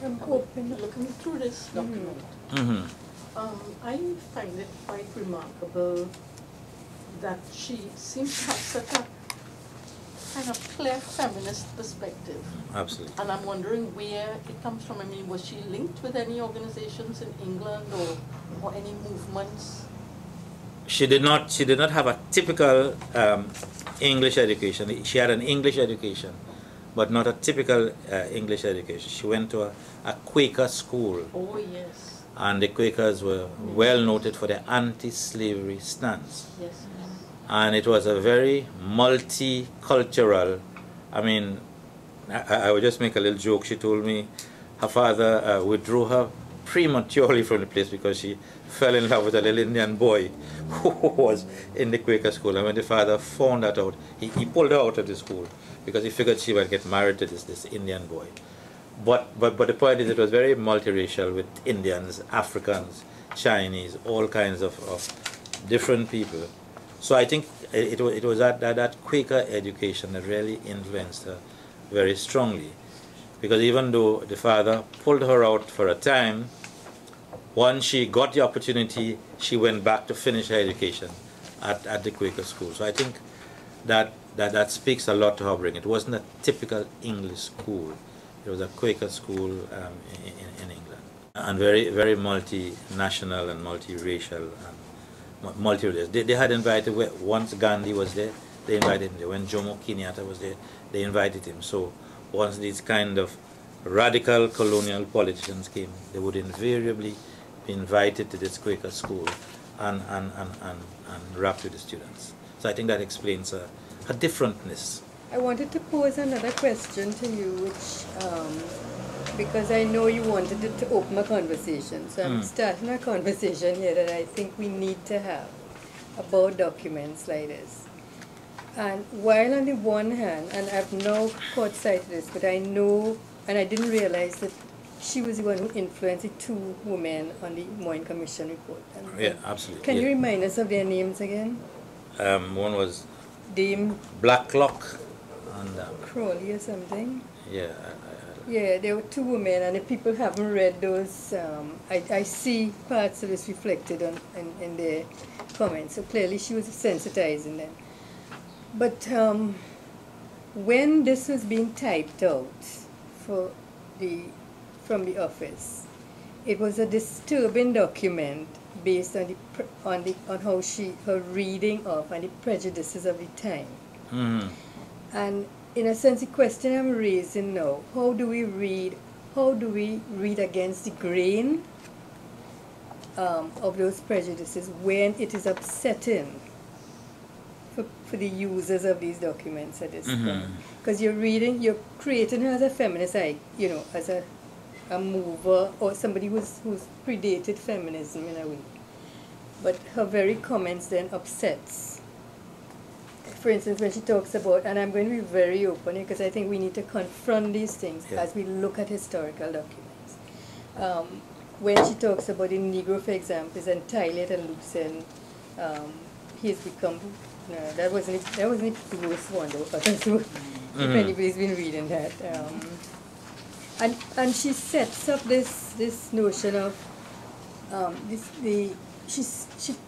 Looking through this document, I find it quite remarkable that she seems to have such a kind of clear feminist perspective. Absolutely. And I'm wondering where it comes from. I mean, was she linked with any organizations in England or any movements? She did not have a typical English education. She had an English education, but not a typical English education. She went to a Quaker school. Oh, yes. And the Quakers were well noted for their anti-slavery stance. Yes. And it was a very multicultural, I mean, I would just make a little joke. She told me her father withdrew her prematurely from the place because she fell in love with a little Indian boy who was in the Quaker school. And when the father found that out, he pulled her out of the school because he figured she might get married to this Indian boy. But the point is it was very multiracial with Indians, Africans, Chinese, all kinds of different people. So I think it was that Quaker education that really influenced her very strongly. Because even though the father pulled her out for a time, once she got the opportunity, she went back to finish her education at the Quaker school. So I think that speaks a lot to her upbringing. It wasn't a typical English school. It was a Quaker school in England. And very, very multinational and multiracial and multi-religious. They had invited, once Gandhi was there, they invited him. When Jomo Kenyatta was there, they invited him. So once these kind of radical colonial politicians came, they would invariably be invited to this Quaker school and rap with the students. So I think that explains her differentness. I wanted to pose another question to you, which, because I know you wanted it to open a conversation, so I'm starting a conversation here that I think we need to have about documents like this. And while on the one hand, and I've now caught sight of this, but I know, and I didn't realize that she was the one who influenced the two women on the Moyne Commission report. And, yeah, absolutely. Can you remind us of their names again? One was Dame Blacklock and Crawley or something. Yeah. Yeah, there were two women, and if people haven't read those, I see parts of this reflected in their comments. So clearly she was sensitizing them. But when this was being typed out from the office, it was a disturbing document based on how her reading of and the prejudices of the time. And in a sense, the question I'm raising now: how do we read against the grain of those prejudices when it is upsetting for the users of these documents at this point? Because you're creating her as a feminist, as a mover or somebody who's predated feminism in a way. But her very comments then upsets. For instance, when she talks about, and I'm going to be very open because I think we need to confront these things as we look at historical documents. When she talks about the Negro, for example, is entirely and loosened, he's become, no, that wasn't the worst one though, if anybody's been reading that. And she sets up this notion of she's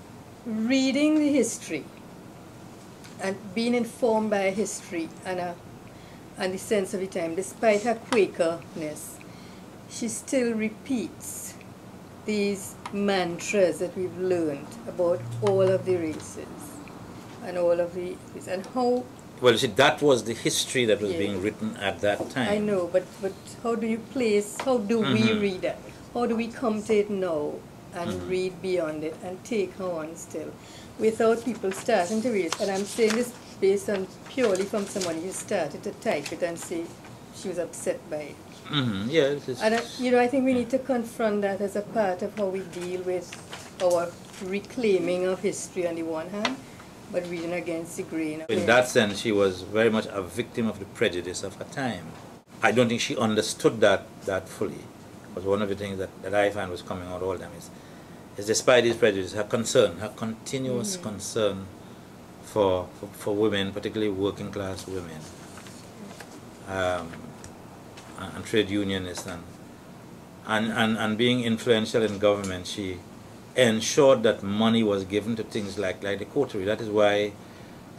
reading the history and being informed by history and the sense of the time. Despite her Quakerness, she still repeats these mantras that we've learned about all of the races and all of the, and how. Well, see, that was the history that was being written at that time. I know, but how do you place, how do we read that? How do we come to it now and read beyond it and take her on still without people starting to read it? And I'm saying this based on purely from someone who started to type it and say she was upset by it. Yeah, and I think we need to confront that as a part of how we deal with our reclaiming of history on the one hand, but reading against the grain. In that sense, she was very much a victim of the prejudice of her time. I don't think she understood that fully. Because one of the things that I find was coming out all the time is despite these prejudices, her concern, her continuous concern for women, particularly working class women, and trade unionists and being influential in government, she ensured that money was given to things like the coterie. That is why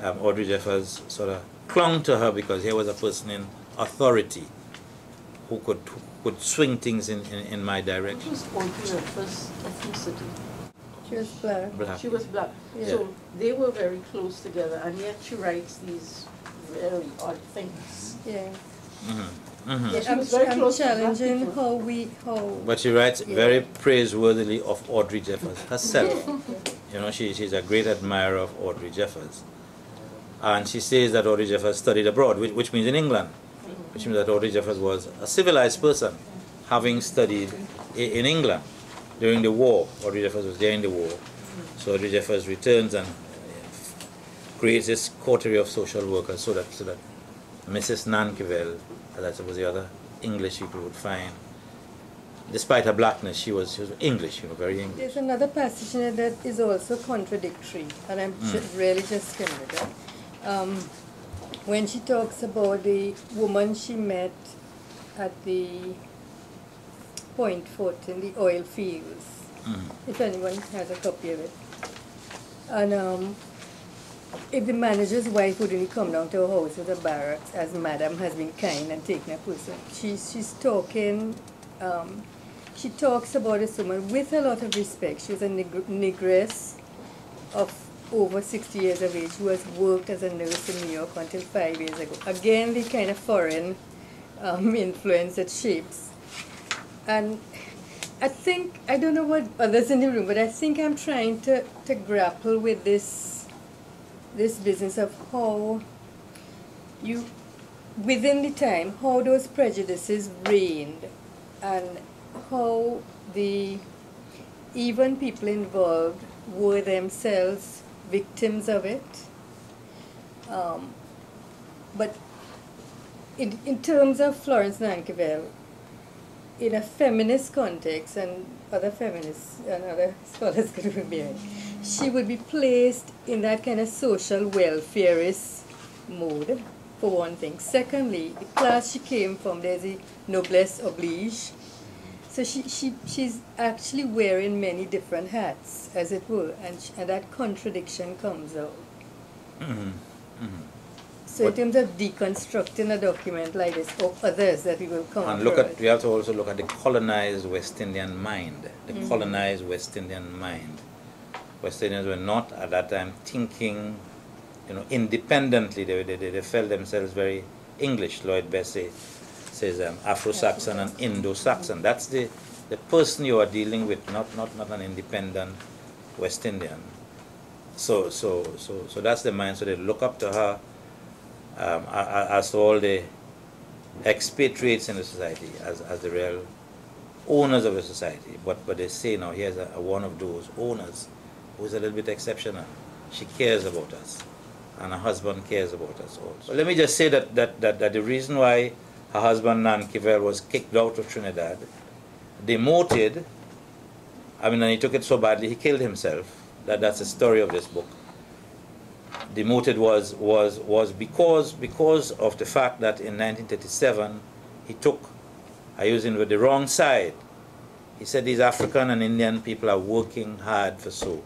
Audrey Jeffers sort of clung to her, because here was a person in authority who could swing things in my direction. What was Audrey Jeffers' ethnicity? She was black. Black. She was black. Yeah. So they were very close together, and yet she writes these very odd things. Yeah. Yeah, she I'm, was very I'm close to black challenging people. how. But she writes Yeah. very praiseworthily of Audrey Jeffers herself. You know, she's a great admirer of Audrey Jeffers. And she says that Audrey Jeffers studied abroad, which means in England, which means that Audrey Jeffers was a civilized person, having studied in England during the war. Audrey Jeffers was there in the war. So Audrey Jeffers returns and creates this coterie of social workers so that Mrs. Nankivell, as I suppose the other English people would find, despite her blackness, she was English, you know, very English. There's another passage in it that is also contradictory, and I'm really just skimmed it. When she talks about the woman she met at the Point Fort in the oil fields, if anyone has a copy of it. And if the manager's wife would only come down to her house with a barracks, as madam has been kind and taken a person, she's talking, she talks about this woman with a lot of respect. She was a negress of over 60 years of age who has worked as a nurse in New York until 5 years ago. Again, the kind of foreign influence that shapes. And I think, I don't know what others in the room, but I think I'm trying to grapple with this business of how you, within the time, how those prejudices reigned, and how even people involved were themselves victims of it. But in terms of Florence Nankivell, in a feminist context, and other feminists and other scholars could be right, she would be placed in that kind of social welfareist mode, for one thing. Secondly, the class she came from, there's a noblesse oblige. So she's actually wearing many different hats, as it were, and that contradiction comes out. So in terms of deconstructing a document like this, or others that we will come And we have to also look at the colonized West Indian mind. The colonized West Indian mind. West Indians were not at that time thinking, you know, independently. They felt themselves very English. Lloyd Best says Afro-Saxon and Indo-Saxon. That's the person you are dealing with, not an independent West Indian. So that's the mind. So they look up to her as to all the expatriates in the society, as the real owners of the society. But they say now, here's one of those owners who's a little bit exceptional. She cares about us, and her husband cares about us also. But let me just say that the reason why her husband Nankivell was kicked out of Trinidad, demoted, and he took it so badly he killed himself. That's the story of this book. Demoted was because of the fact that in 1937 he took, I use it with the wrong side. He said these African and Indian people are working hard for so.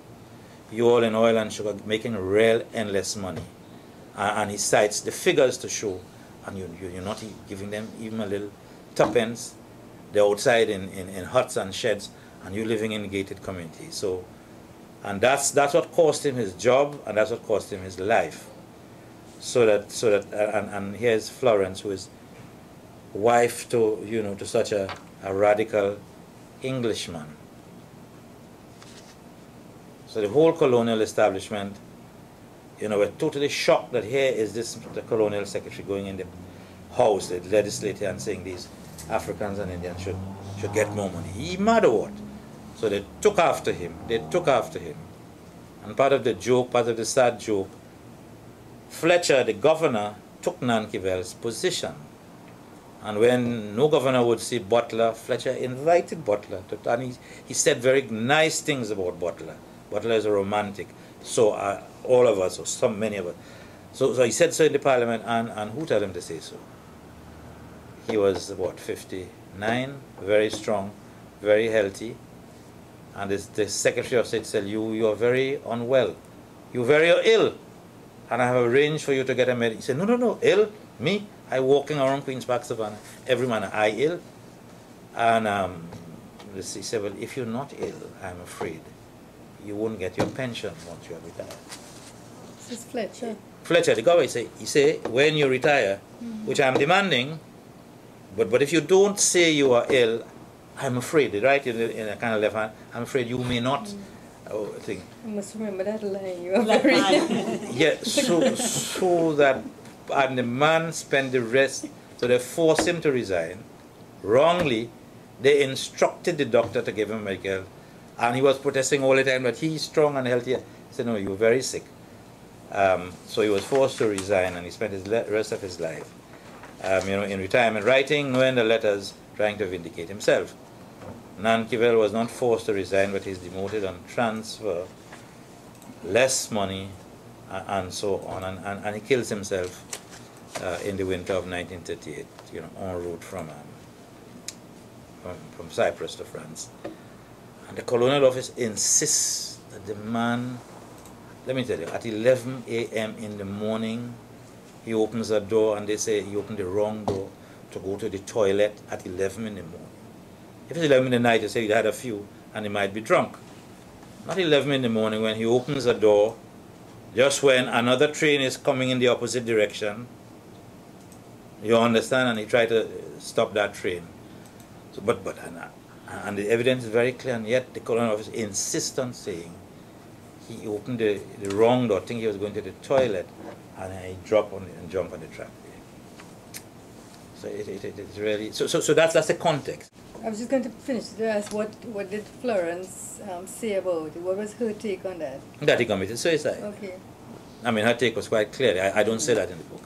You all in oil and sugar making real endless money. And he cites the figures to show, and you're not giving them even a little tuppence. They're outside in huts and sheds, and you're living in gated communities. So, and that's what cost him his job, and that's what cost him his life. And here's Florence, who is wife to such a radical Englishman. So the whole colonial establishment, were totally shocked that here is the colonial secretary going in the house, the legislature, and saying these Africans and Indians should get more money. He mad or what? So they took after him. And part of the sad joke, Fletcher, the governor, took Nankivell's position. And when no governor would see Butler, Fletcher invited Butler to, and he said very nice things about Butler. Butler is a romantic. So all of us, or many of us. So he said so in the parliament, and who told him to say so? He was, 59, very strong. very healthy. And the Secretary of State said, you are very unwell. You're very ill. And I have arranged for you to get a medic. He said, no, ill? Me? I walking around Queen's Park Savannah. Every man, I ill? And he said, well, if you're not ill, I'm afraid you won't get your pension once you are retired. This is Fletcher. Fletcher, the governor, he say, when you retire, which I'm demanding, but if you don't say you are ill, I'm afraid, right, in a kind of left hand, I'm afraid you may not thing. You must remember that line. You are very... Yeah, so that, and the man spent the rest, so they forced him to resign. Wrongly, they instructed the doctor to give him medical, and he was protesting all the time that he's strong and healthy. He said, no, you're very sick. So he was forced to resign, and he spent the rest of his life, in retirement, writing, knowing the letters, trying to vindicate himself. Nankivell was not forced to resign, but he's demoted on transfer, less money, and so on, and he kills himself in the winter of 1938, en route from Cyprus to France. And the colonial office insists that the man, let me tell you, at 11 a.m. in the morning, he opens a door, and they say he opened the wrong door to go to the toilet at 11 in the morning. If it's 11 in the night, they say he had a few, and he might be drunk. Not 11 in the morning when he opens a door, just when another train is coming in the opposite direction. You understand? And he tried to stop that train. So, and the evidence is very clear, and yet the colonial office insists on saying he opened the wrong door, thinking he was going to the toilet, and he dropped on it and jumped on the track. So it's really so that's the context. I was just going to finish to ask what did Florence say about it? What was her take on that? That he committed suicide. Okay. I mean, her take was quite clear. I don't say that in the book.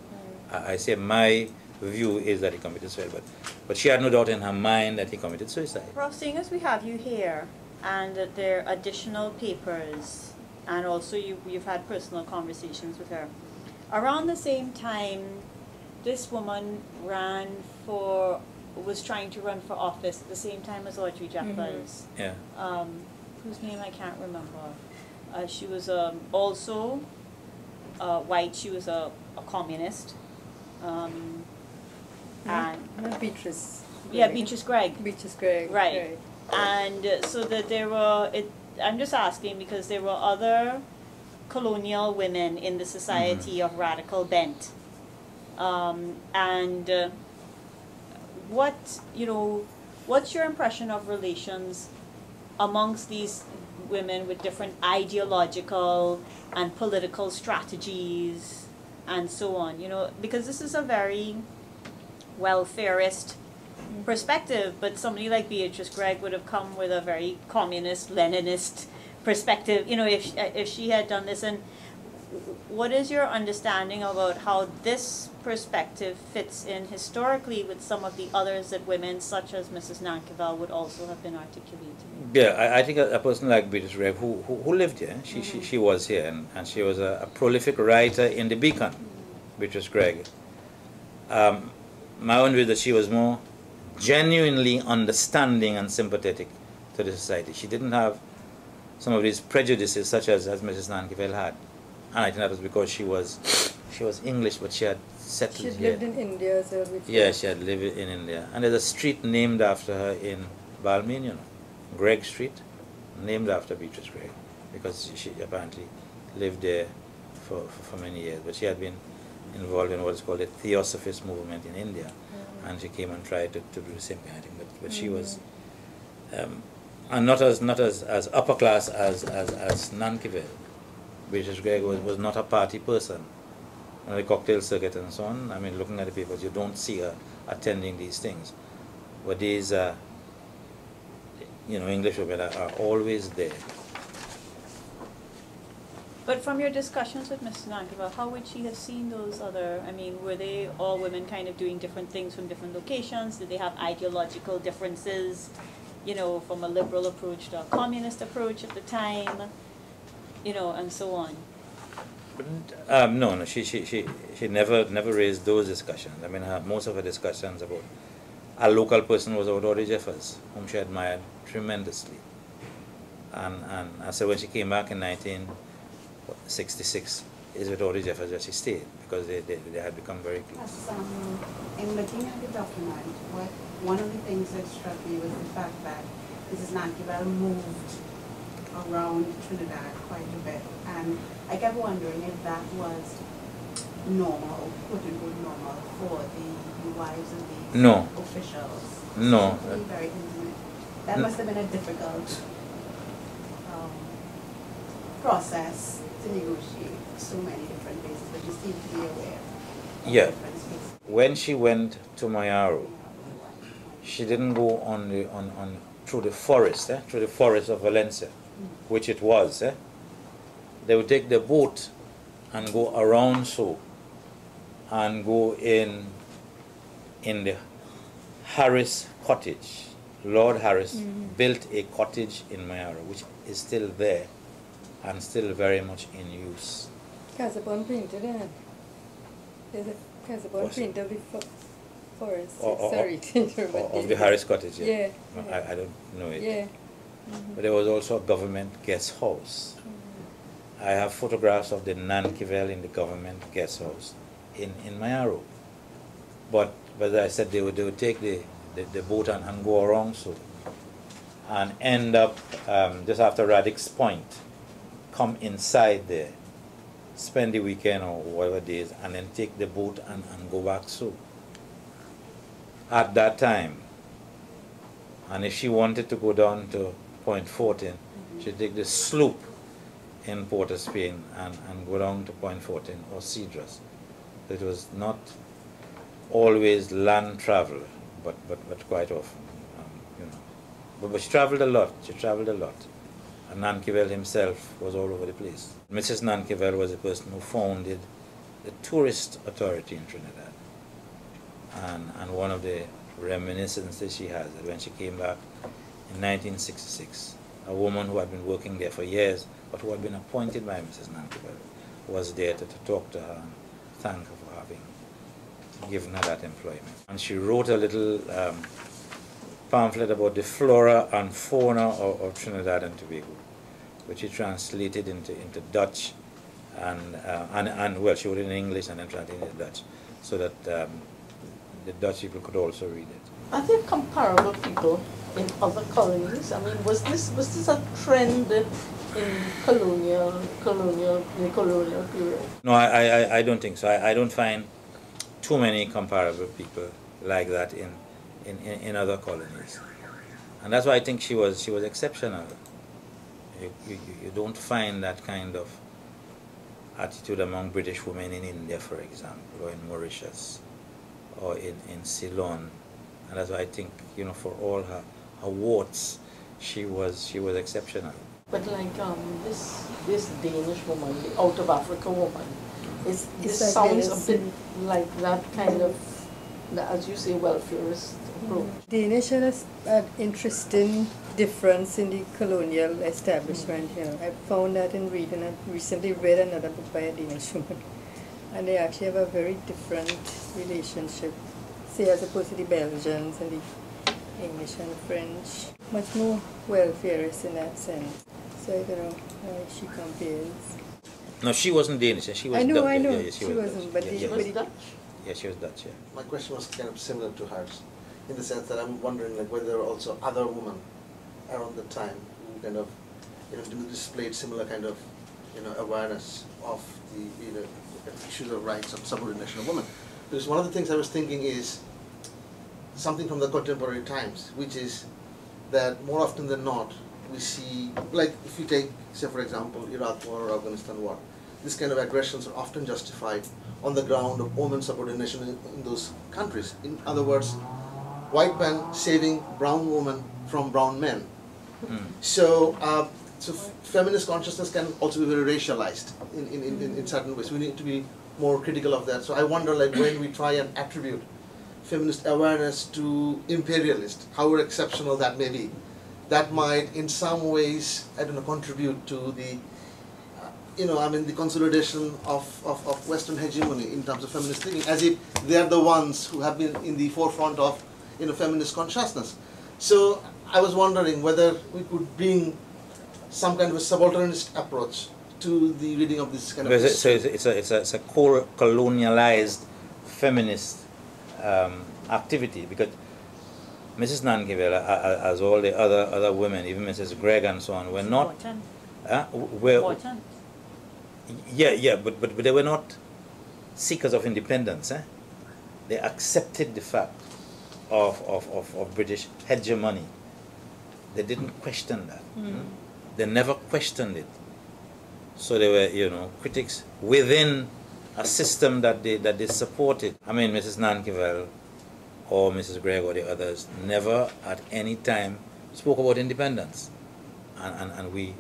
I say my view is that he committed suicide, but she had no doubt in her mind that he committed suicide. Prof, seeing as we have you here, and that there are additional papers, and also you've had personal conversations with her, around the same time, this woman was trying to run for office at the same time as Audrey Jeffers. Yeah. Whose name I can't remember. She was also white. She was a communist. Not Beatrice. Yeah, Beatrice Gregg. Beatrice Gregg. Right. And so that there were. I'm just asking because there were other colonial women in the society of radical bent. What's your impression of relations amongst these women with different ideological and political strategies and so on? Because this is a very welfarist perspective, but somebody like Beatrice Gregg would have come with a very communist, Leninist perspective, if she had done this. And what is your understanding about how this perspective fits in historically with some of the others that women such as Mrs. Nankivell would also have been articulating? Yeah, I think a person like Beatrice Gregg, who lived here, she was here, and she was a prolific writer in the Beacon, Beatrice Gregg. My own view is that she was more genuinely understanding and sympathetic to the society. She didn't have some of these prejudices such as Mrs. Nankivell had. And I think that was because she was English, but she had settled here. She lived in India as well. Yeah, she had lived in India. And there's a street named after her in Balmain, Gregg Street, named after Beatrice Gregg, because she apparently lived there for many years. But she had been involved in what is called the Theosophist movement in India, and she came and tried to do the same kind of thing. But she was, and not as upper class as Nankivell. Beatrice Gregg was not a party person. On the cocktail circuit and so on, I mean, looking at the papers, you don't see her attending these things. But these, English women are always there. But from your discussions with Mrs. Nankivell, how would she have seen those other, were they all women kind of doing different things from different locations? Did they have ideological differences, from a liberal approach to a communist approach at the time? And so on. No, she never raised those discussions. I mean, most of her discussions about a local person was Audrey Jeffers, whom she admired tremendously. And I said when she came back in 1966, is with Audrey Jeffers that she stayed, because they had become very close. In looking at the document, one of the things that struck me was the fact that Mrs. Nankivell moved around Trinidad quite a bit, and I kept wondering if that was normal, quote-unquote normal, for the wives of these officials. No. Very intimate. That must have been a difficult process to negotiate so many different places, but you seem to be aware of different spaces. When she went to Mayaro, she didn't go through the forest, through the forest of Valencia, which it was. They would take the boat and go around and go in the Harris cottage. Lord Harris built a cottage in Mayaro, which is still there and still very much in use. Casabon painted it. There's a Casabon print of the forest. Sorry to interrupt. Of the Harris cottage, yeah. I don't know it. Yeah. But there was also a government guest house. I have photographs of the Nankivell in the government guest house in Mayaro. But as I said, they would take the boat and go around and end up just after Radix Point, come inside there, spend the weekend or whatever days, and then take the boat and go back at that time. And if she wanted to go down to Point 14, she'd take the sloop in Port of Spain and go down to Point 14 or Cedros. It was not always land travel, but quite often, But she traveled a lot. And Nankivell himself was all over the place. Mrs. Nankivell was the person who founded the Tourist Authority in Trinidad. And one of the reminiscences she has, that when she came back in 1966, a woman who had been working there for years, but who had been appointed by Mrs. Nankivell, was there to talk to her and thank her for having given her that employment. And she wrote a little pamphlet about the flora and fauna of Trinidad and Tobago, which she translated into Dutch, and well, she wrote it in English and then translated it into Dutch, so that the Dutch people could also read it. Are there comparable people in other colonies? I mean, was this a trend in colonial period? No, I don't think so. I don't find too many comparable people like that in other colonies, and that's why I think she was exceptional. You don't find that kind of attitude among British women in India, for example, or in Mauritius, or in Ceylon, and that's why I think, for all her warts, she was exceptional. But like this Danish woman, the out of Africa woman, this sounds a bit like that kind of, as you say, welfareist approach. Danish had an interesting difference in the colonial establishment. I found that in reading. I recently read another book by a Danish woman, and they actually have a very different relationship, say, as opposed to the Belgians and the English and French. Much more welfareist in that sense. So I don't know how she compares. No, she wasn't Danish. She was I know. Yeah, she wasn't, but she was Dutch. Yeah, she was Dutch. Yeah. My question was kind of similar to hers, in the sense that I'm wondering whether there were also other women around the time who kind of displayed similar kind of awareness of the issues of rights of subordination of women. Because one of the things I was thinking is something from the contemporary times, which is that more often than not we see, like if you take, say for example, Iraq war or Afghanistan war, this kind of aggressions are often justified on the ground of women's subordination in those countries. In other words, white men saving brown women from brown men. So feminist consciousness can also be very racialized in certain ways. We need to be more critical of that. So I wonder, when we try and attribute feminist awareness to imperialist, however exceptional that may be, that might in some ways, contribute to the the consolidation of Western hegemony in terms of feminist thinking, as if they are the ones who have been in the forefront of feminist consciousness. So I was wondering whether we could bring some kind of a subalternist approach to the reading of this kind of history. So it's a colonialized feminist activity, because Mrs. Nankivell, as all the other women, even Mrs. Gregg and so on, were not. But they were not seekers of independence. They accepted the fact of British hegemony. They didn't question that. They never questioned it. So they were, critics within a system that they supported. I mean, Mrs. Nankivell or Mrs. Gregg or the others never at any time spoke about independence. And we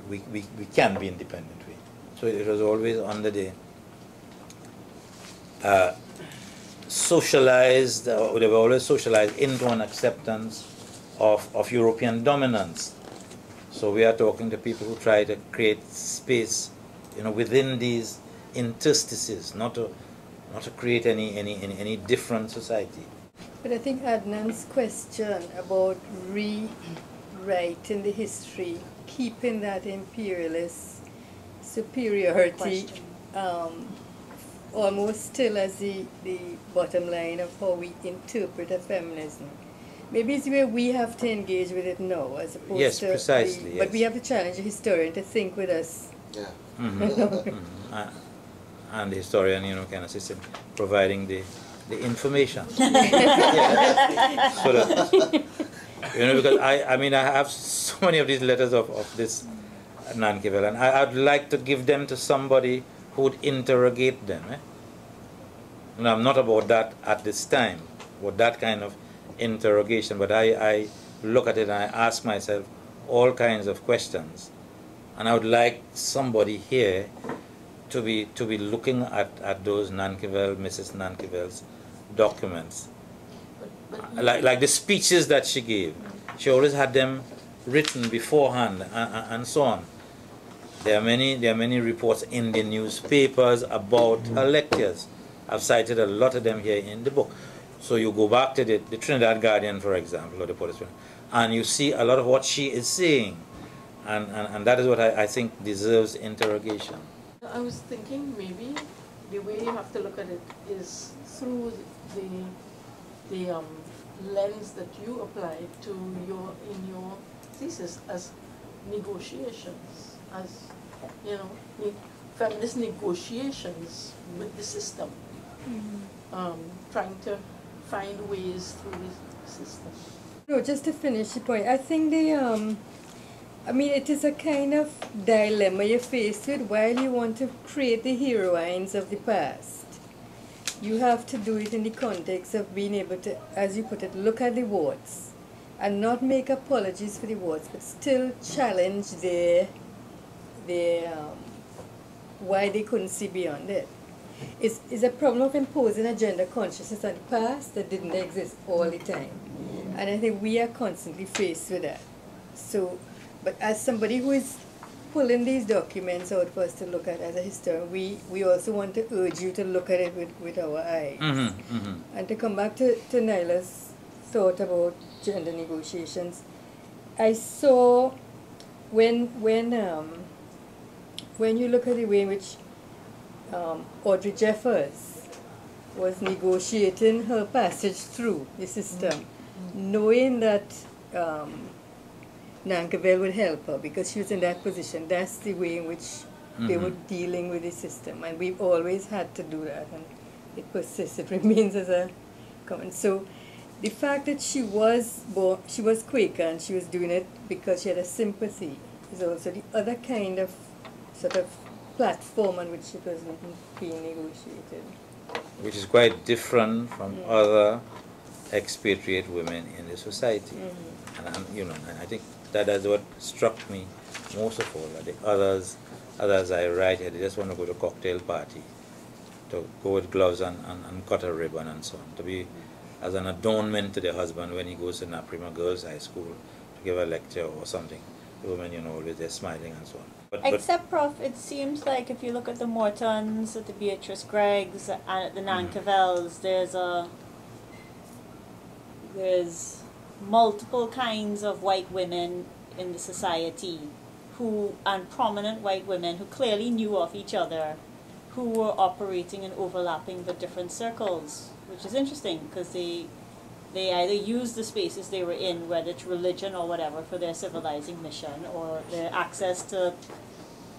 can be independent. So it was always under the socialized, they were always socialized into an acceptance of European dominance. So we are talking to people who try to create space, within these interstices, not to create any different society. But I think Adnan's question about rewriting the history, keeping that imperialist superiority almost still as the bottom line of how we interpret a feminism. Maybe it's where we have to engage with it now, as opposed to precisely. But we have to challenge the historian to think with us. Yeah. And the historian, can assist in providing the information. So that, because I have so many of these letters of this Nankivell, and I'd like to give them to somebody who would interrogate them. And I'm not about that at this time, about that kind of interrogation, but I look at it and I ask myself all kinds of questions, and I would like somebody here to be looking at those Mrs. Nankivell's documents, like the speeches that she gave. She always had them written beforehand and so on. There are many reports in the newspapers about her lectures. I've cited a lot of them here in the book. So you go back to the Trinidad Guardian, for example, or the Police, and you see a lot of what she is saying, and that is what I think deserves interrogation. I was thinking maybe the way you have to look at it is through the lens that you applied to your thesis as negotiations, as feminist negotiations with the system, trying to find ways through the system. No, just to finish the point, I think it is a kind of dilemma you're faced with while you want to create the heroines of the past. You have to do it in the context of being able to, as you put it, look at the warts and not make apologies for the warts, but still challenge their why they couldn't see beyond it. It's a problem of imposing a gender consciousness on the past that didn't exist all the time. And I think we are constantly faced with that. So, but as somebody who is pulling these documents out for us to look at as a historian, we also want to urge you to look at it with our eyes. And to come back to Nyla's thought about gender negotiations, I saw when you look at the way in which Audrey Jeffers was negotiating her passage through the system, knowing that Nankivell would help her because she was in that position. That's the way in which they were dealing with the system, and we've always had to do that, and it persists. It remains as a comment. So the fact that she was Quaker and she was doing it because she had a sympathy is also the other kind of sort of platform on which it was being negotiated. Which is quite different from other expatriate women in the society. And I think that is what struck me most of all. That the others I write here, they just want to go to a cocktail party, to go with gloves and cut a ribbon and so on, to be as an adornment to the husband when he goes to Naprima Girls High School to give a lecture or something. The women, always they're smiling and so on. Except, Prof, it seems like if you look at the Mortons, at the Beatrice Greggs, and at the Nankivells, there's there's multiple kinds of white women in the society and prominent white women who clearly knew of each other, who were operating and overlapping but different circles, which is interesting because they either used the spaces they were in, whether it's religion or whatever, for their civilizing mission, or their access to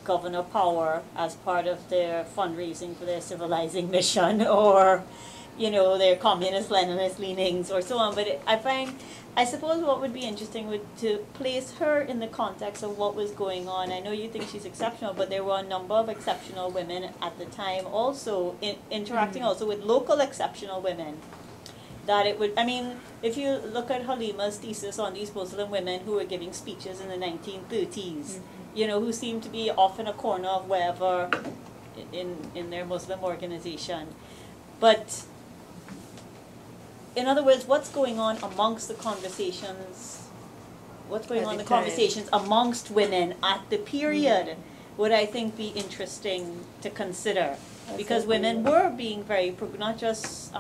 governor power as part of their fundraising for their civilizing mission, or, you know, their communist Leninist leanings, or so on. But I suppose what would be interesting would to place her in the context of what was going on. I know you think she's exceptional, but there were a number of exceptional women at the time also interacting also with local exceptional women. That it would, I mean, if you look at Halima's thesis on these Muslim women who were giving speeches in the 1930s, you know, who seemed to be off in a corner of wherever in their Muslim organization. But in other words, what's going on amongst the conversations, what's going on in the conversations amongst women at the period would, I think, be interesting to consider. Because women were being very, not just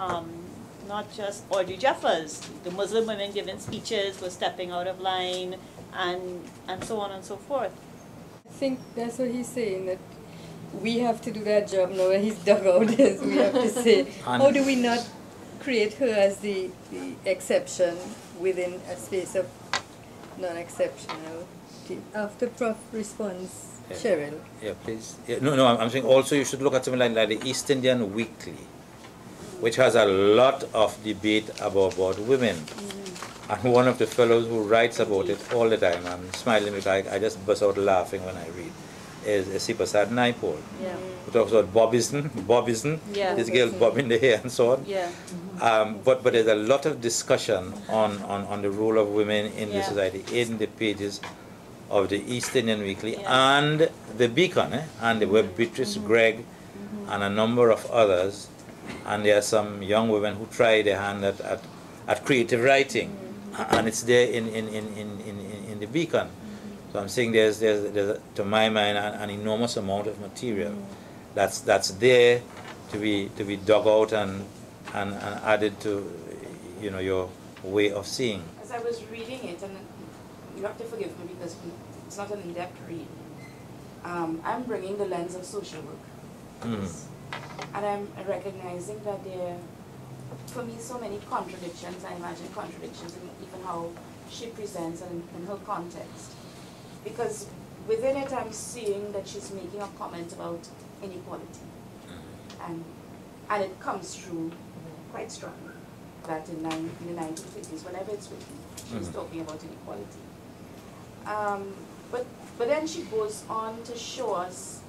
Audrey Jeffers, the Muslim women giving speeches were stepping out of line, and so on and so forth. I think that's what he's saying, that we have to do that job now that he's dug out this. We have to say, how do we not create her as the exception within a space of non-exceptional? After Prof responds, Cheryl. Yeah, please. Yeah, no, I'm saying also you should look at something like the East Indian Weekly, which has a lot of debate about women. And one of the fellows who writes about it all the time, I'm smiling because I just burst out laughing when I read, is Sipasad Naipol, who talks about Bobism, this girl bobbing the hair and so on. But there's a lot of discussion on the role of women in the society in the pages of the East Indian Weekly and the Beacon, and the web Beatrice Gregg and a number of others. And there are some young women who try their hand at creative writing, and it's there in the Beacon. So I'm saying there's to my mind an enormous amount of material that's there to be dug out and added to, you know, your way of seeing. As I was reading it, and you have to forgive me because it's not an in-depth read, I'm bringing the lens of social work. And I'm recognizing that there, for me, so many contradictions. I imagine contradictions in even how she presents and in her context. Because within it, I'm seeing that she's making a comment about inequality. And it comes through quite strongly that in the 1950s, whenever it's written, she's talking about inequality. But then she goes on to show us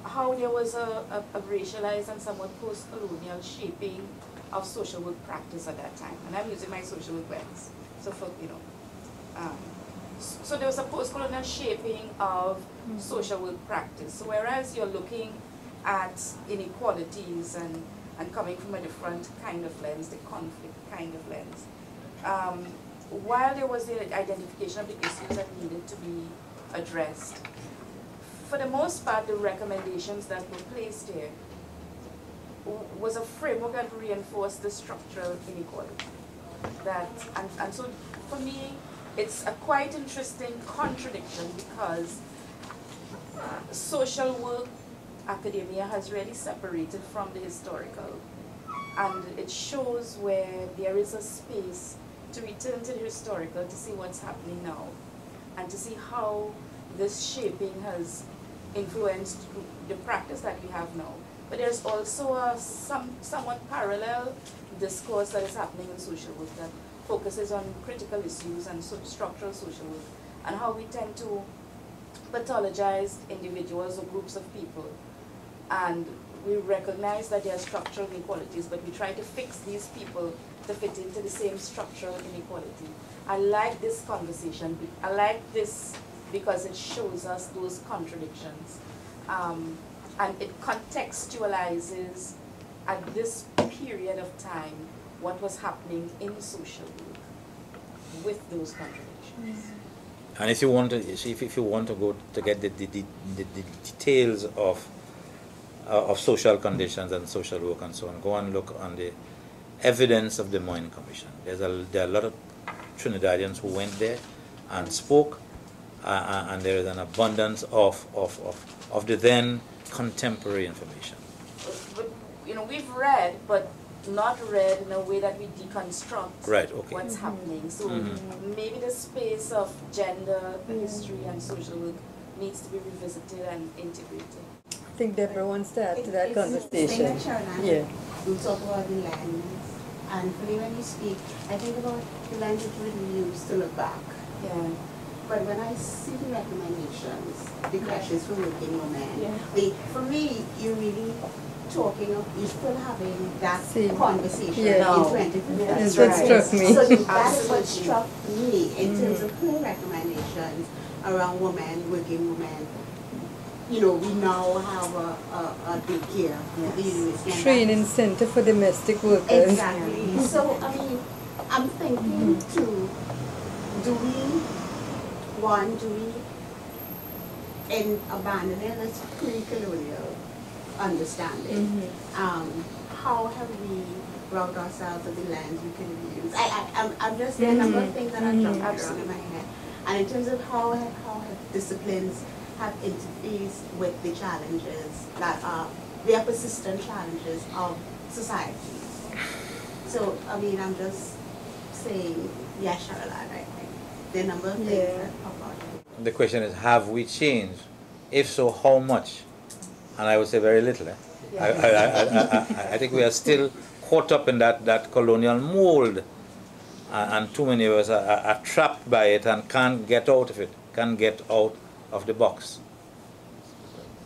how there was a racialized and somewhat post-colonial shaping of social work practice at that time. And I'm using my social work lens. So for, you know, so there was a post-colonial shaping of social work practice. So whereas you're looking at inequalities and coming from a different kind of lens, the conflict kind of lens, while there was the identification of the issues that needed to be addressed, for the most part, the recommendations that were placed here was a framework that reinforced the structural inequality. And so for me, it's a quite interesting contradiction because social work academia has really separated from the historical, and it shows where there is a space to return to the historical to see what's happening now and to see how this shaping has influenced the practice that we have now. But there's also a somewhat parallel discourse that is happening in social work that focuses on critical issues and structural social work, and how we tend to pathologize individuals or groups of people. And we recognize that there are structural inequalities, but we try to fix these people to fit into the same structural inequality. I like this conversation. I like this because it shows us those contradictions. And it contextualizes at this period of time what was happening in social work with those contradictions. And if you want to, if you want to go to get the details of social conditions and social work and so on, go and look on the evidence of the Moyne Commission. There are a lot of Trinidadians who went there and spoke, and there is an abundance of the then contemporary information. But, you know, we've read, but not read in a way that we deconstruct what's happening. So maybe the space of gender, history, and social work needs to be revisited and integrated. I think Deborah wants to add to that conversation. We talk about the lens, and for me when you speak, I think about the lens that we use to look back. Yeah. But when I see the recommendations, the questions for working women, for me, you're really talking of, you're still having that conversation in 2015. That's what struck me. So that's what struck me in terms of her recommendations around women, working women. You know, we now have a daycare. Training center for domestic workers. Exactly. So, I mean, I'm thinking too, do we abandoning this pre-colonial understanding? How have we brought ourselves to the lens we can use? I'm just, there are a number of things that are jumping around in my head. And in terms of how have disciplines have interfaced with the challenges that are, they are persistent challenges of society. So, I mean, I'm just saying, yes, Charlotte, I think there are a number of things that pop out. The question is, have we changed? If so, how much? And I would say very little. I think we are still caught up in that colonial mold, and too many of us are trapped by it and can't get out of it, can't get out of the box.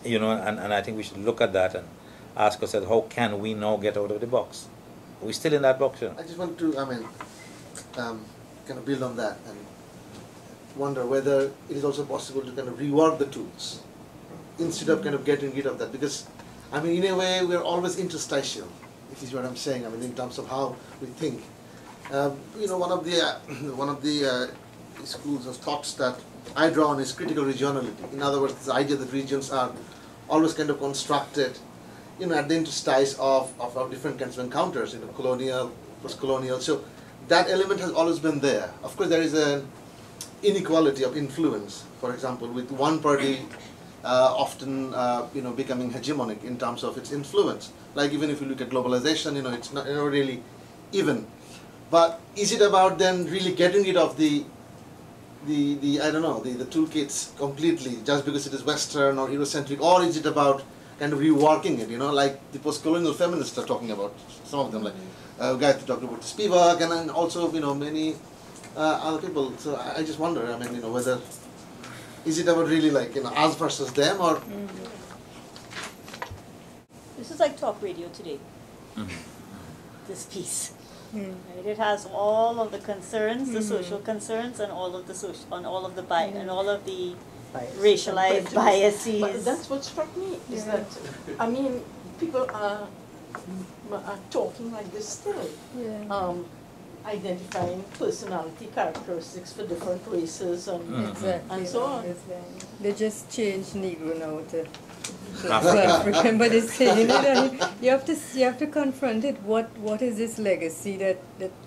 You know, and I think we should look at that and ask ourselves, how can we now get out of the box? Are we still in that box? You know? I just want to, kind of build on that and wonder whether it is also possible to kind of rework the tools instead of kind of getting rid of that. Because, I mean, in a way, we're always interstitial. This is what I'm saying. I mean, in terms of how we think. You know, one of the schools of thoughts that I draw on is critical regionality. In other words, this idea that regions are always kind of constructed, you know, at the interstice of different kinds of encounters, you know, colonial, post-colonial. So that element has always been there. Of course, there is an inequality of influence, for example, with one party often, you know, becoming hegemonic in terms of its influence. Like even if you look at globalization, you know, it's not really even. But is it about then really getting rid of the I don't know, the toolkits completely just because it is Western or Eurocentric, or is it about kind of reworking it, you know, like the post-colonial feminists are talking about, some of them, like Gayatri talked about Spivak, and then also, you know, many other people. So I just wonder, I mean, you know, whether, is it about really like, you know, us versus them, or? This is like talk radio today, this piece. Right? It has all of the concerns, the social concerns, and all of the racialized biases. But that's what struck me, is that, I mean, people are talking like this still. Identifying personality characteristics for different races and so on. They just changed Negro now to African, but it's saying that you have to confront it. What is this legacy that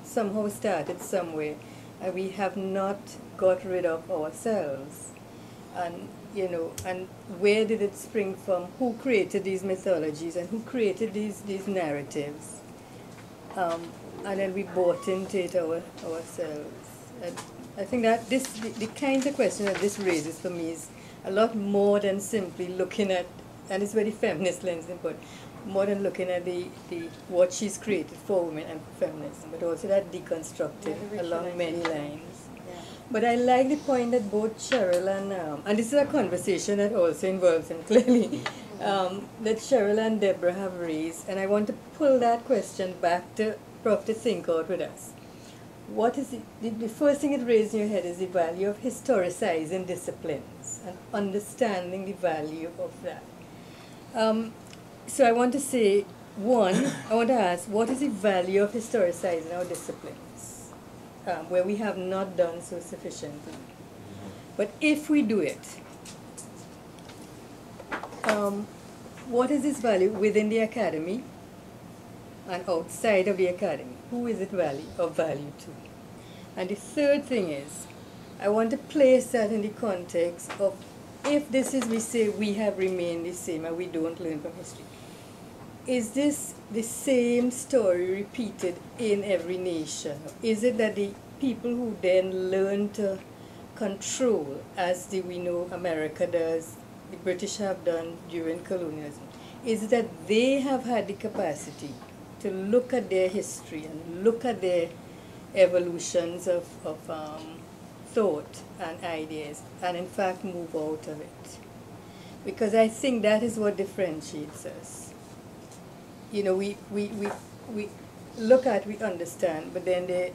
somehow started somewhere, and we have not got rid of ourselves, and you know, and where did it spring from? Who created these mythologies and who created these narratives? And then we bought into it ourselves. And I think that the kinds of question that this raises for me is a lot more than simply looking at, and it's very feminist lens, but more than looking at the what she's created for women and feminism, but also that deconstructed along many lines. But I like the point that both Cheryl and this is a conversation that also involves them clearly, that Cheryl and Deborah have raised, and I want to pull that question back to Prof to think out with us. What is the first thing it raises in your head is the value of historicizing disciplines and understanding the value of that. So I want to say, one, I want to ask, what is the value of historicizing our disciplines, where we have not done so sufficiently? But if we do it, what is this value within the academy? and outside of the academy, who is it of value to? And the third thing is, I want to place that in the context of, if this is, we say we have remained the same and we don't learn from history, is this the same story repeated in every nation? Is it that the people who then learn to control, as we know America does, the British have done during colonialism, is that they have had the capacity to look at their history and look at their evolutions of thought and ideas and in fact move out of it? Because I think that is what differentiates us. You know, we look at, we understand, but then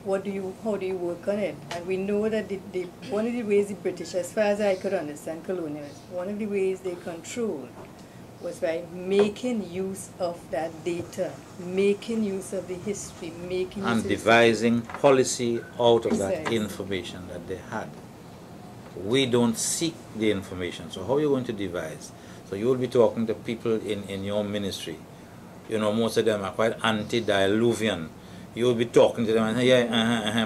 how do you work on it? And we know that one of the ways the British, as far as I could understand colonialism, one of the ways they controlled was by making use of that data, making use of the history, making use and of devising policy out of that Exactly. information that they had. We don't seek the information, so how are you going to devise? So you will be talking to people in your ministry. You know, most of them are quite antediluvian. You will be talking to them and say,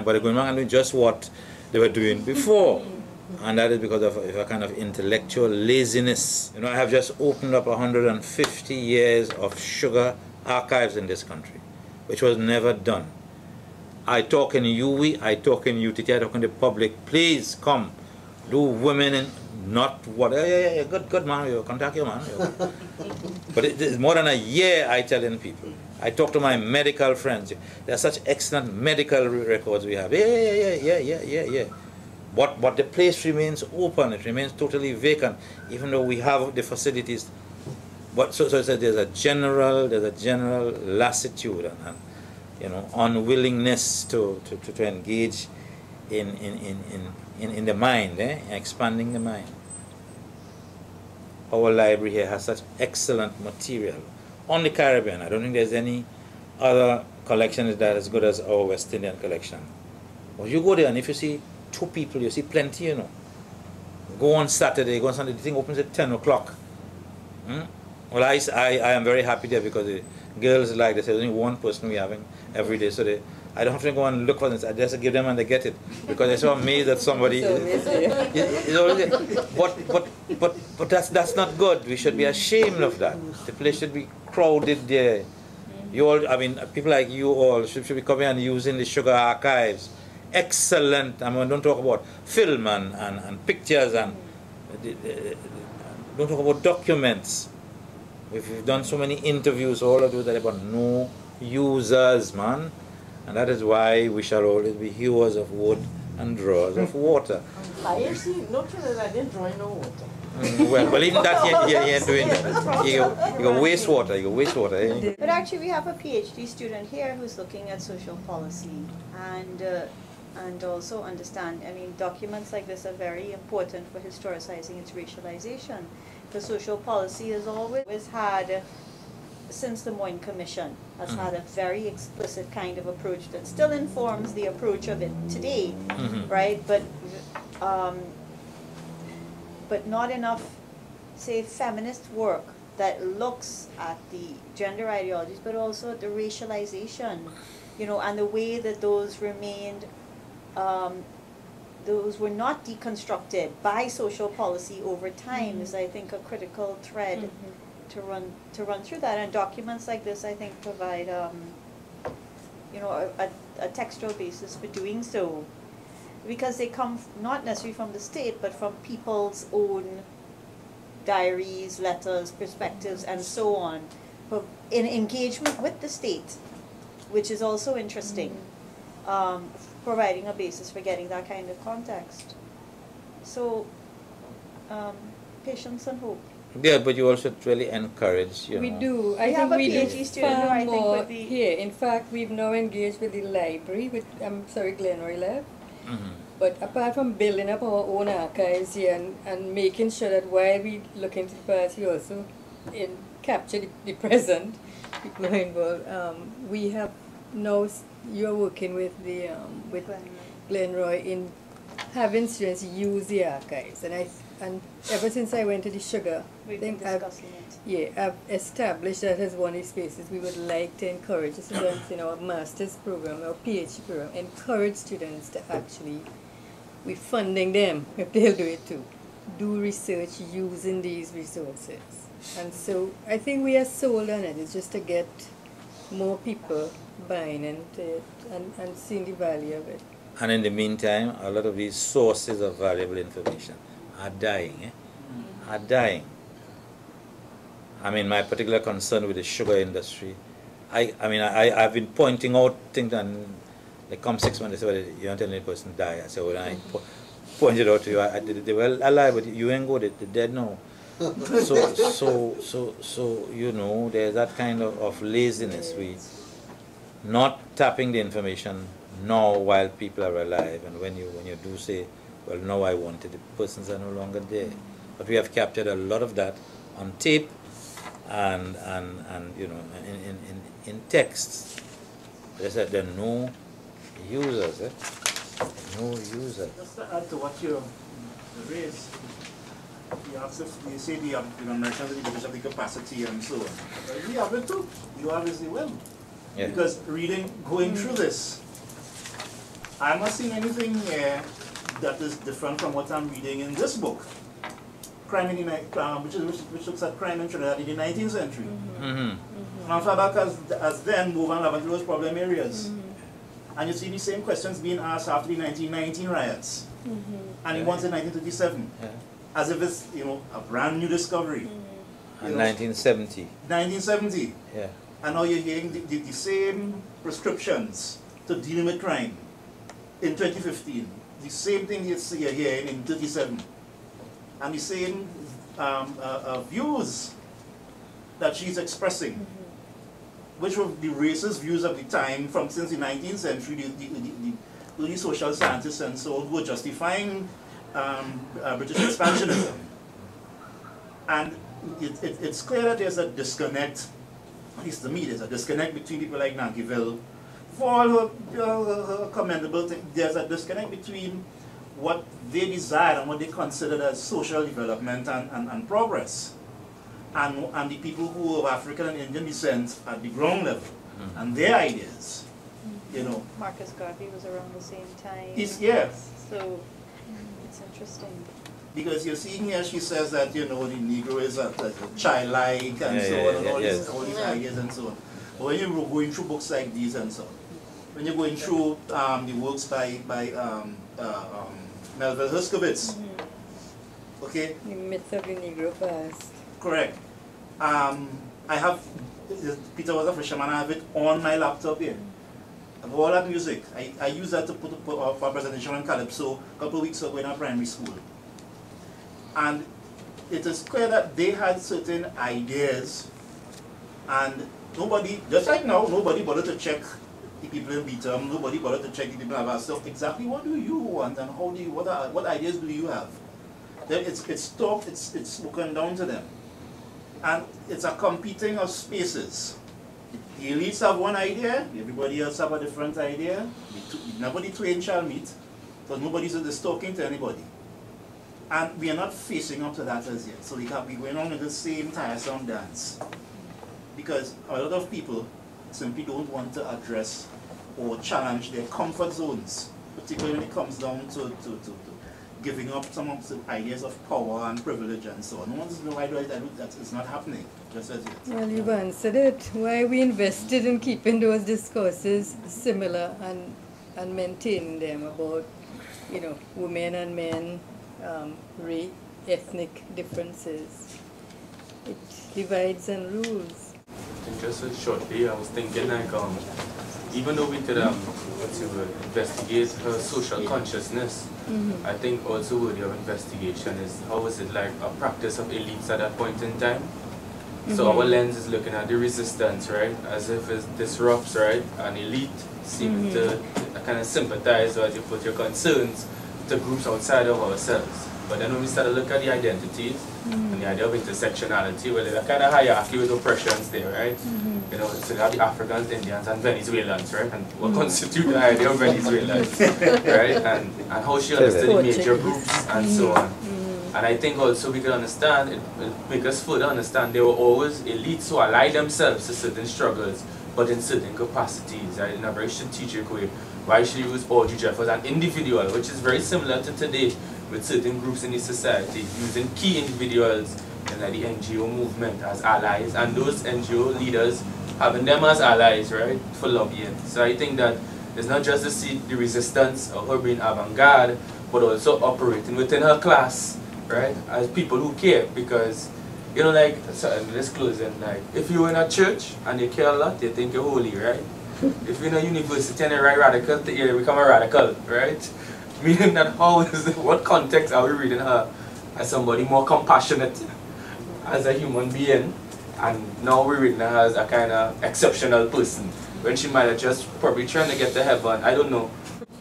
but they're going back and doing just what they were doing before. And that is because of a kind of intellectual laziness. You know, I have just opened up 150 years of sugar archives in this country, which was never done. I talk in U.W.I, I talk in U.T.T, I talk in the public. Please come, do women and not what? Yeah, good man, you contact your man. But it is more than a year I telling people. I talk to my medical friends. There are such excellent medical records we have. Yeah. But the place remains open. It remains totally vacant, even though we have the facilities. But so there's a general lassitude and you know, unwillingness to engage in the mind, expanding the mind. Our library here has such excellent material on the Caribbean. I don't think there's any other collection that is as good as our West Indian collection. Well, you go there and if you see 2 people, you see plenty, you know. Go on Saturday, the thing opens at 10 o'clock. Well, I am very happy there because the girls like this. There's only one person we're having every day, so I don't have to go and look for this. I just give them and they get it because they're so amazed that somebody. But that's not good. We should be ashamed of that. The place should be crowded there. You all, I mean, people like you all should be coming and using the sugar archives. Excellent. I mean, don't talk about film and pictures and don't talk about documents. We've done so many interviews, all of those that about no users, man. And that is why we shall always be hewers of wood and drawers of water. I see, no Trinidad didn't draw no water. Well, even that you ain't doing that. You go wastewater. But actually, we have a Ph.D. student here who's looking at social policy and also understand. I mean, documents like this are very important for historicizing its racialization. The social policy has always had, since the Moyne Commission, has had a very explicit kind of approach that still informs the approach of it today, right? But not enough, say, feminist work that looks at the gender ideologies, but also at the racialization, you know, and the way that those remained, those were not deconstructed by social policy over time is, I think, a critical thread to run through that. And documents like this, I think, provide, you know, a textual basis for doing so, because they come not necessarily from the state, but from people's own diaries, letters, perspectives, and so on, but in engagement with the state, which is also interesting, providing a basis for getting that kind of context. So, patience and hope. Yeah, but you also really encourage, you know. We do. I think we do far more here. In fact, we've now engaged with the library, with, Glenroy left. But apart from building up our own archives here and making sure that while we look into the past, we also capture the present, people who are involved. We have now, you're working with with Glenroy in having students use the archives. And and ever since I went to the sugar We've thing, been discussing it. I've established that as one of the spaces we would like to encourage students in our master's program, our PhD program, encourage students to actually, we're funding them, if they'll do it too, do research using these resources. And so I think we are sold on it. It's just to get more people buying into it and seeing the value of it. And in the meantime, a lot of these sources of valuable information are dying, are dying. I mean, my particular concern with the sugar industry, I've been pointing out things, and they come 6 months, they say, well, you don't tell any person die. I said, well, I pointed out to you, they were alive, but you ain't good, they're dead now. So you know, there's that kind of laziness. We not tapping the information now while people are alive, and when you do say, well, now I want it, the persons are no longer there. But we have captured a lot of that on tape and you know, in texts. They said there are no users, no users. Just to add to what you raised, you asked if you say the Americans have the capacity and so on. Well, we have it too. You obviously will. Yeah. Because going through this, I'm not seeing anything here that is different from what I'm reading in this book, Crime in the which looks at crime in Trinidad in the 19th century. And far back as then, move on to those problem areas. And you see the same questions being asked after the 1919 riots, and the ones in 1937, as if it's, you know, a brand new discovery. And 1970. 1970. Yeah. And now you're hearing the same prescriptions to dealing with crime in 2015. The same thing you're hearing in 37. And the same views that she's expressing, which were the racist views of the time from since the 19th century, the early social scientists and so on, who were justifying British expansionism. And it's clear that there's a disconnect, at least to me, there's a disconnect between people like Nankivell. For all her commendable thing, there's a disconnect between what they desire and what they consider as social development and progress, and the people who are of African and Indian descent at the ground level, and their ideas, you know. Marcus Garvey was around the same time. Yeah. So it's interesting. Because you're seeing here, she says that, you know, the Negro is a childlike and so on, and all these ideas and so on. But when you're going through books like these and so on, when you're going through the works by Melville Herskovitz, okay? The myth of the Negro past. Correct. I have, Peter was a fisherman, I have it on my laptop here. Of all that music, I use that to put for a presentation on Calypso a couple of weeks ago in our primary school. And it is clear that they had certain ideas, and nobody, just like now, nobody bothered to check the people in B-term, nobody bothered to check the people in our stuff. Exactly what do you want, and how do you, what ideas do you have? Then it's talked, it's spoken down to them. And it's a competing of spaces. The elites have one idea, everybody else have a different idea. Nobody twain shall meet, because nobody's talking to anybody. And we are not facing up to that as yet. So we can't be going on in the same tiresome dance. Because a lot of people simply don't want to address or challenge their comfort zones, particularly when it comes down to giving up some of the ideas of power and privilege and so on. No one's know why that is not happening just as yet. Well, you've answered it. Why we invested in keeping those discourses similar and maintaining them about, you know, women and men, ethnic differences. It divides and rules. Just shortly, I was thinking like, even though we could investigate her social consciousness, I think also worthy of investigation is how is it like a practice of elites at that point in time. So our lens is looking at the resistance, right, as if it disrupts, right, an elite seem to kind of sympathize, or as you put your concerns, to groups outside of ourselves. But then when we start to look at the identities and the idea of intersectionality, well, there's a kind of hierarchy with oppressions there, right? You know, so you have the Africans, Indians, and Venezuelans, right? And what constitute the idea of Venezuelans, right? And how she understood the major groups and so on. And I think also we can understand, it make us further understand there were always elites who allied themselves to certain struggles, but in certain capacities, right? In a very strategic way. Why she use Audrey Jeffers as an individual, which is very similar to today with certain groups in the society, using key individuals in like the NGO movement as allies, and those NGO leaders having them as allies, right, for lobbying. So I think that it's not just to see the resistance of her being avant-garde, but also operating within her class, right, as people who care. Because, you know, like, so let's close it, like, if you're in a church and you care a lot, you think you're holy, right? If you're in a university and you write radical, you become a radical, right? Meaning that how is it, what context are we reading her as somebody more compassionate as a human being, and now we're reading her as a kind of exceptional person, when she might have just probably trying to get to heaven, I don't know,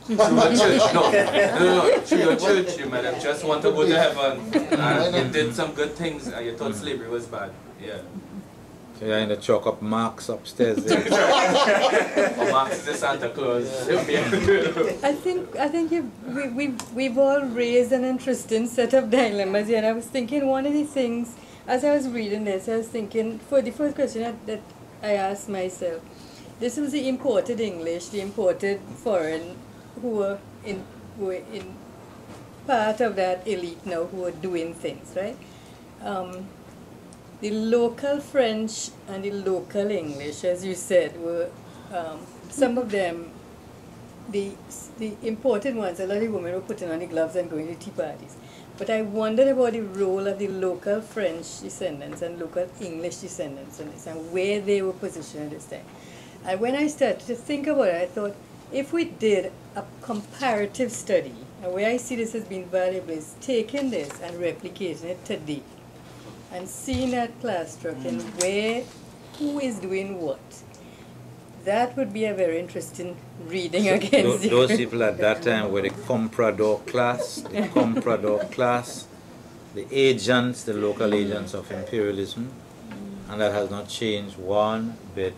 through a church, no, through your church, you might have just want to go to heaven, and you did some good things, and you thought slavery was bad, yeah. So you're in the chalk up Marx upstairs there. Or Marx is a Santa Claus. I think we've all raised an interesting set of dilemmas here. And I was thinking one of the things, as I was reading this, I was thinking, for the first question that I asked myself, this was the imported English, the imported foreign, who were in part of that elite now, who were doing things, right? The local French and the local English, as you said, were some of them, the important ones. A lot of women were putting on the gloves and going to tea parties. But I wondered about the role of the local French descendants and local English descendants in this, and where they were positioned at this time. And when I started to think about it, I thought, if we did a comparative study, and where I see this as being valuable is taking this and replicating it today, and seeing that class structure and who is doing what. That would be a very interesting reading against those people at that time were the comprador class, the agents, the local agents of imperialism, and that has not changed one bit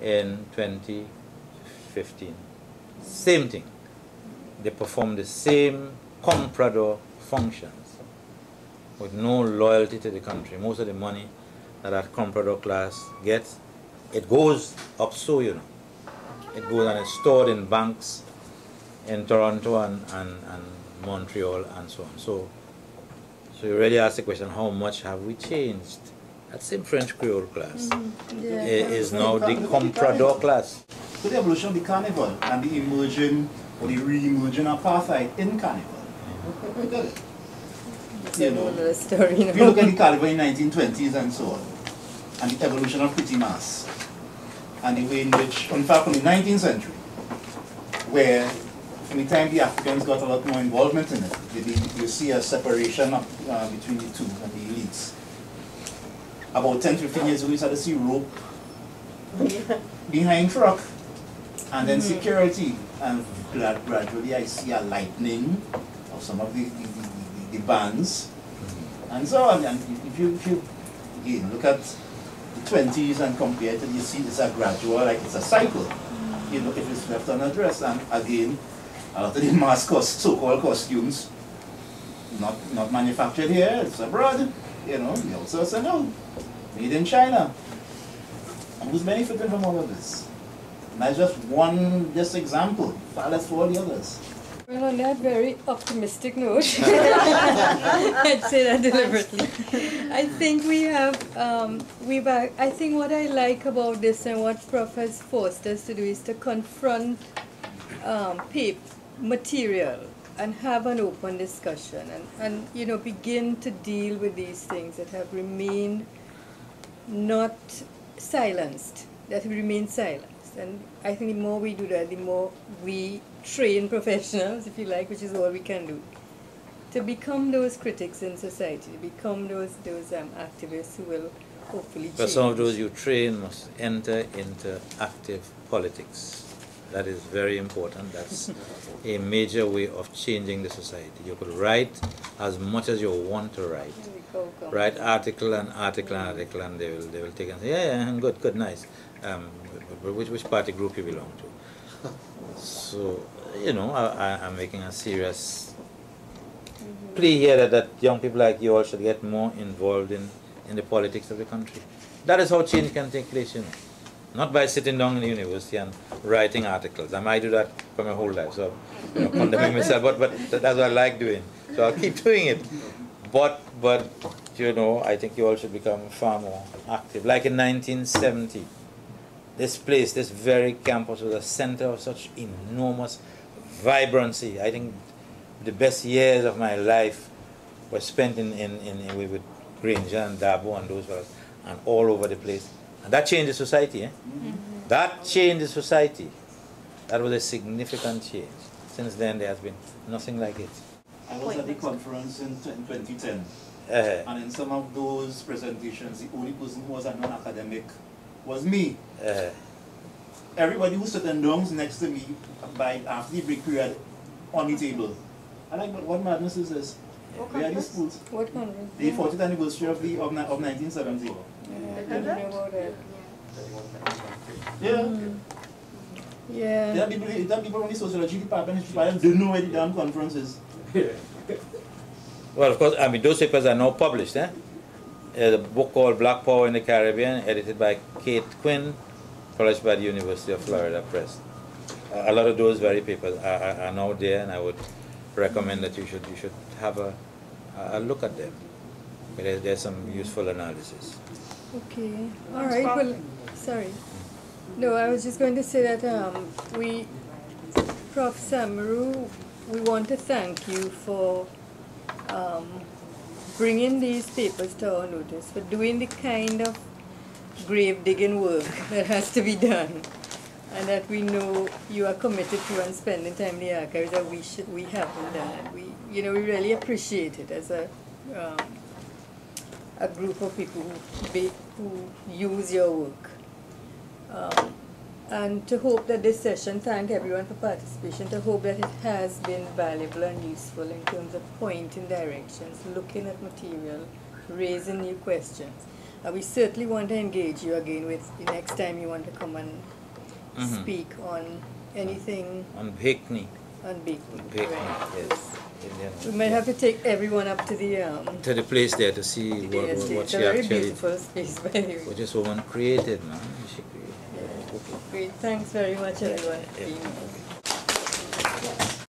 in 2015. Same thing. They perform the same comprador functions, with no loyalty to the country. Most of the money that comprador class gets, it goes up so, you know. It goes and it's stored in banks in Toronto and Montreal and so on. So you really ask the question, how much have we changed? That same French Creole class is now the comprador class. So the evolution of the carnival and the emerging or the re-emerging apartheid in carnival. You got it. You know, if you look at the carnival in 1920s and so on, and the evolution of petty mass, and the way in which, in fact, from the 19th century, where from the time the Africans got a lot more involvement in it, you see a separation between the two and the elites. About 10, 15 years ago, you started to see rope behind truck, and then security, and gradually I see a lightening of some of the bands, and so on. And if you again look at the 20s and compare it, you see it's a gradual, like it's a cycle. You know, if it's left unaddressed, and again, a lot of the mass so-called costumes, not manufactured here, it's abroad. You know, we also say no, made in China. And who's benefiting from all of this? And that's just one example. Far less for all the others. Well, on that very optimistic note, I'd say that deliberately. I think I think what I like about this and what Prof has forced us to do is to confront material and have an open discussion and you know, begin to deal with these things that have remained not silenced, that have remained silenced. And I think the more we do that, the more we train professionals, if you like, which is all we can do, to become those critics in society, to become those activists who will hopefully change. But some of those you train must enter into active politics. That is very important. That's a major way of changing the society. You could write as much as you want to write. Write article and they will take and say, yeah, good, nice. Which party group you belong to? So, you know, I'm making a serious plea here that young people like you all should get more involved in the politics of the country. That is how change can take place, you know. Not by sitting down in the university and writing articles. I might do that for my whole life, so you know, condemning myself, but that's what I like doing. So I'll keep doing it. But you know, I think you all should become far more active. Like in 1970, this place, this very campus was a center of such enormous vibrancy. I think the best years of my life were spent with Granger and Dabo and those fellows, and all over the place. And that changed the society, eh? Mm-hmm. That changed the society. That was a significant change. Since then, there has been nothing like it. I was at the conference in 2010, and in some of those presentations, the only person who was a non-academic was me. Everybody was sitting down next to me after the break period on the table. I'm like, but what madness is this? Where are these schools? What conference? The 40th anniversary of 1970. I don't know about that. Yeah. Yeah. There are people from the sociology department didn't know where the damn conference is. Well, of course, I mean, those papers are now published, eh? There's a book called Black Power in the Caribbean, edited by Kate Quinn, published by the University of Florida Press. A lot of those very papers are now there, and I would recommend that you should have a look at them. There's some useful analysis. Okay. All right. Well, sorry. No, I was just going to say that Prof. Samaroo, we want to thank you for bringing these papers to our notice, for doing the kind of grave digging work that has to be done, and that we know you are committed to, and spending time in the archives that we haven't done. And we really appreciate it as a group of people who use your work. And to hope that this session, thank everyone for participation, to hope that it has been valuable and useful in terms of pointing directions, looking at material, raising new questions. And we certainly want to engage you again with the next time you want to come and speak on anything. On Bhikni. On Bhikni, right. Yes. We might have to take everyone up to the place there to see what she actually. It's a very beautiful space, by the way. What this woman created, man. She created. Yeah. Okay. Great. Thanks very much, everyone. Yeah.